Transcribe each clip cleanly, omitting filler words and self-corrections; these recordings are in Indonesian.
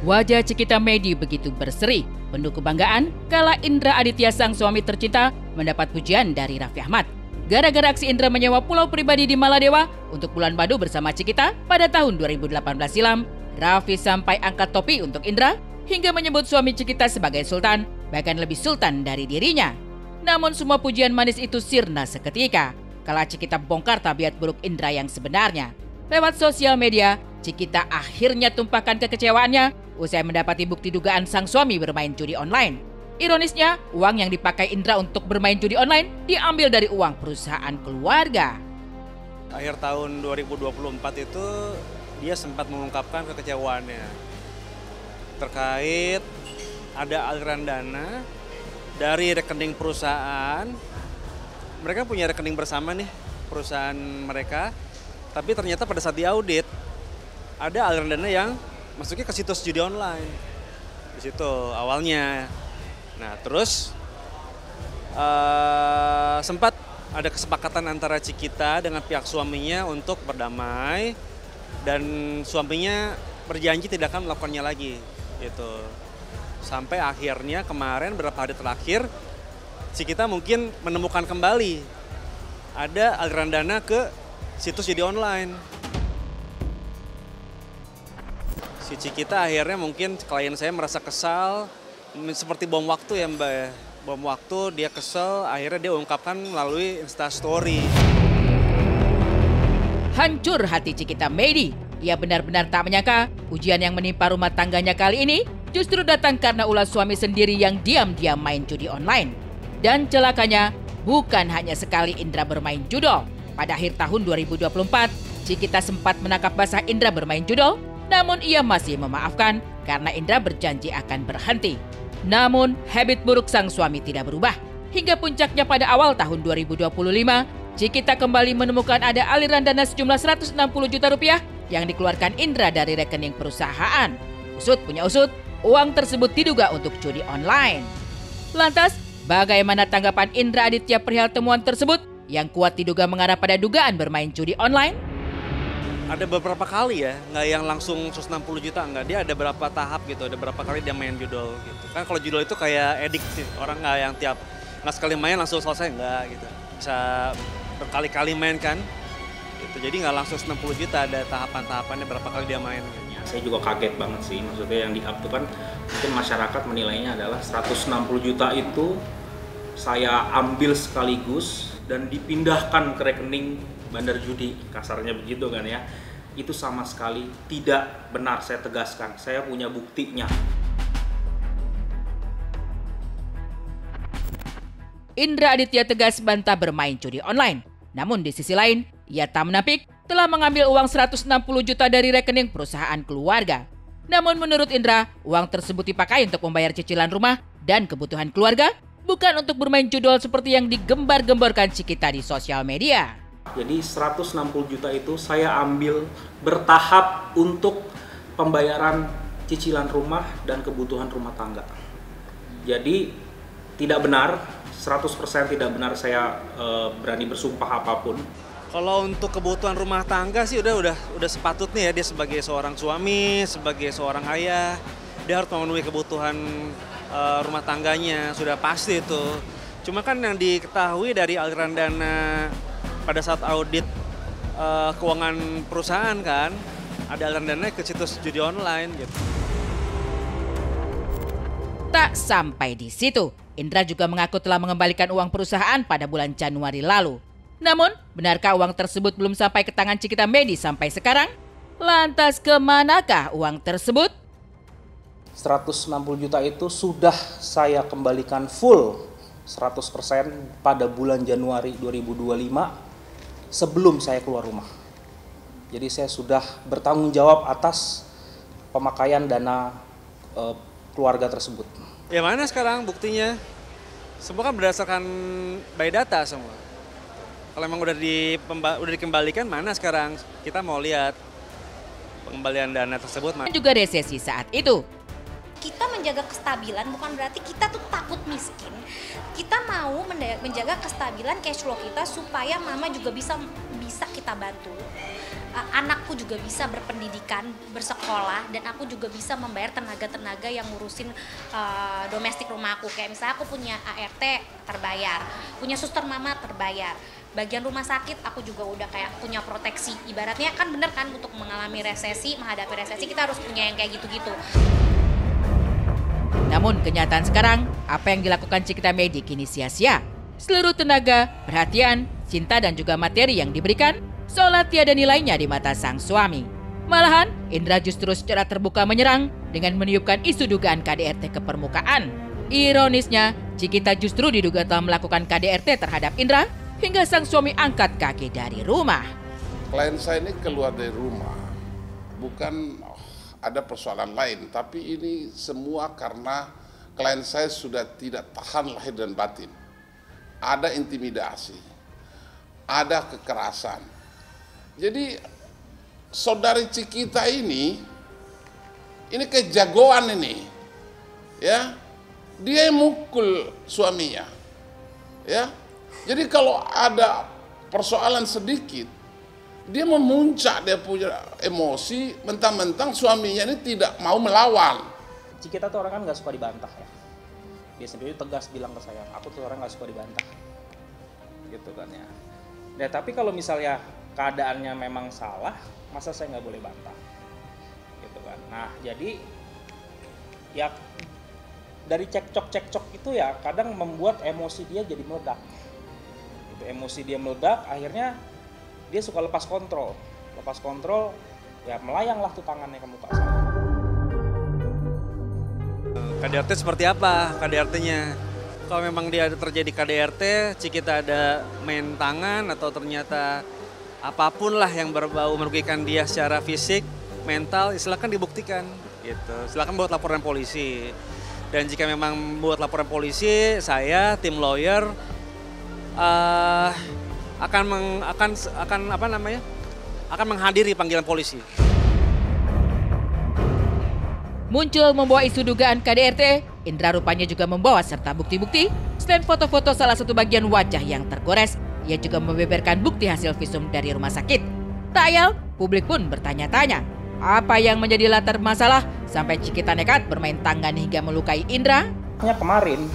Wajah Cikita Medi begitu berseri, penuh kebanggaan kala Indra Aditya sang suami tercinta mendapat pujian dari Raffi Ahmad. Gara-gara aksi Indra menyewa pulau pribadi di Maladewa untuk bulan madu bersama Cikita pada tahun 2018 silam, Raffi sampai angkat topi untuk Indra hingga menyebut suami Cikita sebagai sultan, bahkan lebih sultan dari dirinya. Namun semua pujian manis itu sirna seketika kala Cikita bongkar tabiat buruk Indra yang sebenarnya. Lewat sosial media, Cikita akhirnya tumpahkan kekecewaannya usai mendapati bukti dugaan sang suami bermain judi online. Ironisnya, uang yang dipakai Indra untuk bermain judi online diambil dari uang perusahaan keluarga. Akhir tahun 2024 itu dia sempat mengungkapkan kekecewaannya terkait ada aliran dana dari rekening perusahaan. Mereka punya rekening bersama nih, perusahaan mereka. Tapi ternyata pada saat diaudit, ada aliran dana yang masuknya ke situs judi online. Di situ awalnya. Nah terus sempat ada kesepakatan antara Cikita dengan pihak suaminya untuk berdamai. Dan suaminya berjanji tidak akan melakukannya lagi. Gitu. Sampai akhirnya kemarin beberapa hari terakhir, Cikita mungkin menemukan kembali ada aliran dana ke situs judi online. Si Cikita akhirnya mungkin klien saya merasa kesal, seperti bom waktu ya Mbak ya. Bom waktu, dia kesel, akhirnya dia ungkapkan melalui Instastory. Hancur hati Cikita Medi. Ia benar-benar tak menyangka ujian yang menimpa rumah tangganya kali ini justru datang karena ulah suami sendiri yang diam-diam main judi online. Dan celakanya, bukan hanya sekali Indra bermain judol. Pada akhir tahun 2024, Cikita sempat menangkap basah Indra bermain judol, namun ia masih memaafkan karena Indra berjanji akan berhenti. Namun, habit buruk sang suami tidak berubah. Hingga puncaknya pada awal tahun 2025, Cikita kembali menemukan ada aliran dana sejumlah 160 juta rupiah yang dikeluarkan Indra dari rekening perusahaan. Usut punya usut, uang tersebut diduga untuk judi online. Lantas, bagaimana tanggapan Indra Aditya perihal temuan tersebut yang kuat diduga mengarah pada dugaan bermain judi online? Ada beberapa kali ya, nggak yang langsung 160 juta, nggak. Dia ada beberapa tahap gitu, ada beberapa kali dia main judol gitu. Kan kalau judol itu kayak edik sih, orang nggak yang nggak sekali main langsung selesai, nggak gitu. Bisa berkali-kali main kan, gitu. Jadi nggak langsung 60 juta, ada tahapan-tahapannya berapa kali dia main. Saya juga kaget banget sih, maksudnya yang di-up itu kan mungkin masyarakat menilainya adalah 160 juta itu saya ambil sekaligus dan dipindahkan ke rekening bandar judi, kasarnya begitu kan ya. Itu sama sekali tidak benar, saya tegaskan. Saya punya buktinya. Indra Aditya tegas bantah bermain judi online. Namun di sisi lain, ia tak menampik telah mengambil uang 160 juta dari rekening perusahaan keluarga. Namun menurut Indra, uang tersebut dipakai untuk membayar cicilan rumah dan kebutuhan keluarga, bukan untuk bermain judol seperti yang digembar-gemborkan Cikita di sosial media. Jadi 160 juta itu saya ambil bertahap untuk pembayaran cicilan rumah dan kebutuhan rumah tangga. Jadi tidak benar, 100% tidak benar, saya berani bersumpah apapun. Kalau untuk kebutuhan rumah tangga sih udah sepatutnya ya, dia sebagai seorang suami, sebagai seorang ayah, dia harus memenuhi kebutuhan rumah tangganya, sudah pasti itu. Cuma kan yang diketahui dari aliran dana pada saat audit keuangan perusahaan kan, ada aliran dana ke situs judi online gitu. Tak sampai di situ, Indra juga mengaku telah mengembalikan uang perusahaan pada bulan Januari lalu. Namun, benarkah uang tersebut belum sampai ke tangan Cikita Medi sampai sekarang? Lantas kemanakah uang tersebut? 160 juta itu sudah saya kembalikan full 100% pada bulan Januari 2025 sebelum saya keluar rumah. Jadi saya sudah bertanggung jawab atas pemakaian dana keluarga tersebut. Ya mana sekarang buktinya? Semua kan berdasarkan by data semua. Kalau memang udah dikembalikan, mana sekarang? Kita mau lihat pengembalian dana tersebut. Juga resesi saat itu. Kita menjaga kestabilan bukan berarti kita tuh takut miskin. Kita mau menjaga kestabilan cash flow kita supaya mama juga bisa bisa kita bantu. Anakku juga bisa berpendidikan, bersekolah, dan aku juga bisa membayar tenaga-tenaga yang ngurusin domestik rumah aku. Kayak misalnya aku punya ART terbayar, punya suster mama terbayar. Bagian rumah sakit aku juga udah kayak punya proteksi. Ibaratnya kan bener kan, untuk mengalami resesi, menghadapi resesi kita harus punya yang kayak gitu-gitu. Namun kenyataan sekarang, apa yang dilakukan Cikita Medi kini sia-sia. Seluruh tenaga, perhatian, cinta dan juga materi yang diberikan seolah tiada nilainya di mata sang suami. Malahan, Indra justru secara terbuka menyerang dengan meniupkan isu dugaan KDRT ke permukaan. Ironisnya, Cikita justru diduga telah melakukan KDRT terhadap Indra hingga sang suami angkat kaki dari rumah. Klien saya ini keluar dari rumah, bukan ada persoalan lain, tapi ini semua karena klien saya sudah tidak tahan lahir dan batin. Ada intimidasi, ada kekerasan. Jadi saudari Cikita ini kejagoan ini, ya, dia yang mukul suaminya, ya. Jadi kalau ada persoalan sedikit, dia memuncak, dia punya emosi, mentang-mentang suaminya ini tidak mau melawan. Cikita tuh orang kan nggak suka dibantah ya. Dia sendiri tegas bilang ke saya, aku tuh orang nggak suka dibantah, gitu kan ya. Nah tapi kalau misalnya keadaannya memang salah, masa saya nggak boleh bantah, gitu kan. Nah jadi ya dari cekcok itu ya kadang membuat emosi dia jadi meledak. Gitu, emosi dia meledak, akhirnya dia suka lepas kontrol ya melayanglah tuh tangannya ke muka saya. KDRT seperti apa KDRT-nya? Kalau memang dia terjadi KDRT, Cikita ada main tangan atau ternyata apapun lah yang berbau merugikan dia secara fisik, mental, silakan dibuktikan gitu. Silakan buat laporan polisi. Dan jika memang buat laporan polisi, saya tim lawyer akan menghadiri panggilan polisi. Muncul membawa isu dugaan KDRT, Indra rupanya juga membawa serta bukti-bukti. Selain foto-foto salah satu bagian wajah yang tergores, ia juga membeberkan bukti hasil visum dari rumah sakit. Tak ayal, publik pun bertanya-tanya, apa yang menjadi latar masalah sampai Cikita nekat bermain tangan hingga melukai Indra? Kemarin,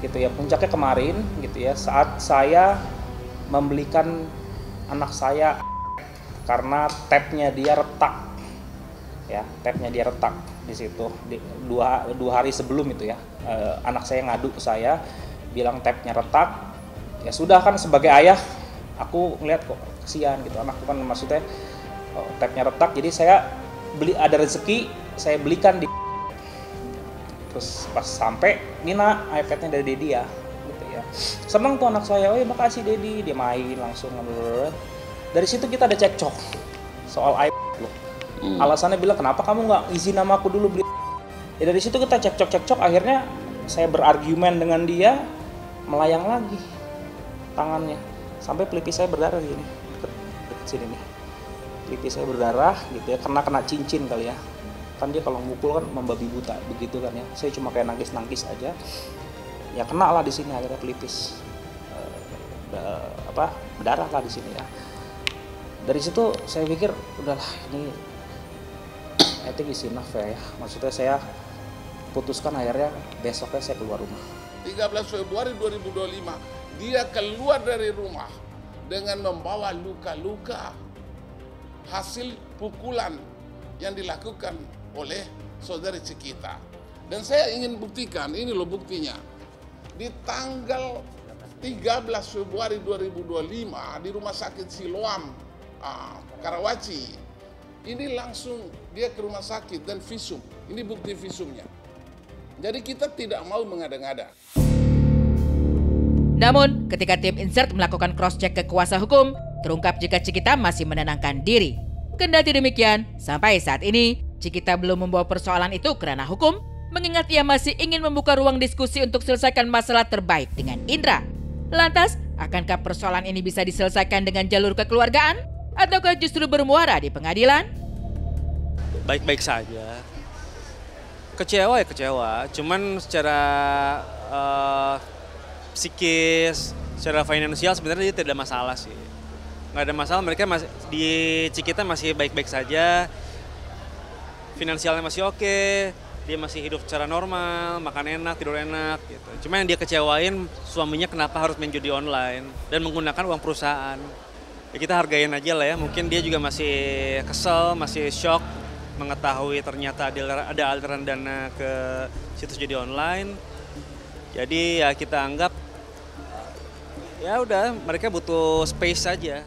gitu ya, puncaknya kemarin, gitu ya, saat saya membelikan anak saya karena tabnya dia retak, ya, tabnya dia retak di situ. Dua hari sebelum itu ya, anak saya ngadu ke saya, bilang tabnya retak. Ya sudah kan sebagai ayah, aku ngeliat kok kesian gitu, anakku kan maksudnya tabnya retak, jadi saya beli, ada rezeki saya belikan di. Terus pas sampai, Nina iPad-nya dari Dedi ya, gitu ya. Seneng tuh anak saya, oh ya makasih Dedi, dia main langsung. Dari situ kita ada cekcok soal iPad loh. Alasannya bilang kenapa kamu nggak izin nama aku dulu beli. Ya dari situ kita cekcok, akhirnya saya berargumen dengan dia, melayang lagi tangannya sampai pelipis saya berdarah gini, deket sini nih, pelipis saya berdarah gitu ya, kena cincin kali ya, kan dia kalau mukul kan membabi buta begitu kan ya. Saya cuma kayak nangis aja, ya kena lah di sini akhirnya pelipis, berdarah lah di sini ya. Dari situ saya pikir udahlah ini I think is enough ya, maksudnya saya putuskan akhirnya besoknya saya keluar rumah. 13 Februari 2025 dia keluar dari rumah dengan membawa luka-luka hasil pukulan yang dilakukan oleh saudari Cikita. Dan saya ingin buktikan, ini loh buktinya. Di tanggal 13 Februari 2025 di Rumah Sakit Siloam, Karawaci, ini langsung dia ke rumah sakit dan visum. Ini bukti visumnya. Jadi kita tidak mau mengada-ngada. Namun, ketika tim Insert melakukan cross-check ke kuasa hukum, terungkap jika Cikita masih menenangkan diri. Kendati demikian, sampai saat ini, Cikita belum membawa persoalan itu ke ranah hukum, mengingat ia masih ingin membuka ruang diskusi untuk selesaikan masalah terbaik dengan Indra. Lantas, akankah persoalan ini bisa diselesaikan dengan jalur kekeluargaan? Ataukah justru bermuara di pengadilan? Baik-baik saja. Kecewa ya kecewa, cuman secara psikis, secara finansial sebenarnya dia tidak ada masalah sih. nggak ada masalah, mereka masih di Cikita masih baik-baik saja, finansialnya masih oke, dia masih hidup secara normal, makan enak, tidur enak gitu. Cuma yang dia kecewain suaminya kenapa harus main judi online dan menggunakan uang perusahaan. Ya kita hargain aja lah ya, mungkin dia juga masih kesel, masih shock mengetahui ternyata ada aliran dana ke situs judi online. Jadi ya kita anggap ya udah mereka butuh space saja.